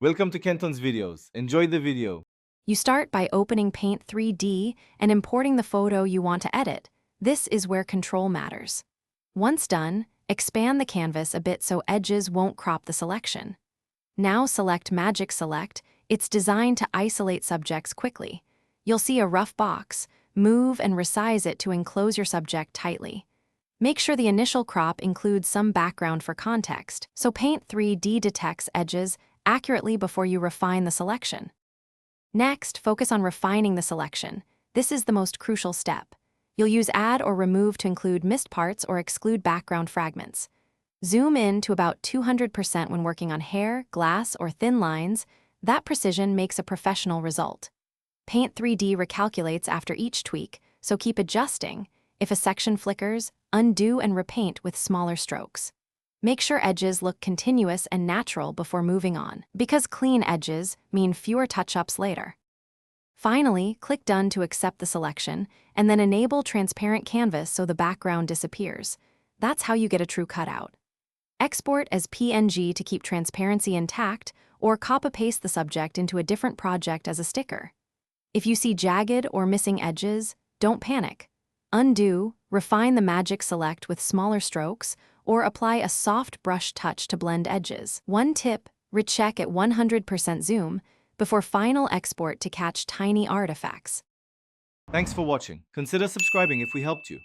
Welcome to Kenton's videos. Enjoy the video. You start by opening Paint 3D and importing the photo you want to edit. This is where control matters. Once done, expand the canvas a bit so edges won't crop the selection. Now select Magic Select. It's designed to isolate subjects quickly. You'll see a rough box. Move and resize it to enclose your subject tightly. Make sure the initial crop includes some background for context, so Paint 3D detects edges accurately before you refine the selection. Next, focus on refining the selection. This is the most crucial step. You'll use Add or Remove to include missed parts or exclude background fragments. Zoom in to about 200% when working on hair, glass, or thin lines. That precision makes a professional result. Paint 3D recalculates after each tweak, so keep adjusting. If a section flickers, undo and repaint with smaller strokes. Make sure edges look continuous and natural before moving on, because clean edges mean fewer touch-ups later. Finally, click Done to accept the selection, and then enable transparent canvas so the background disappears. That's how you get a true cutout. Export as PNG to keep transparency intact, or copy-paste the subject into a different project as a sticker. If you see jagged or missing edges, don't panic. Undo, refine the Magic Select with smaller strokes, or apply a soft brush touch to blend edges. One tip, recheck at 100% zoom before final export to catch tiny artifacts. Thanks for watching. Consider subscribing if we helped you.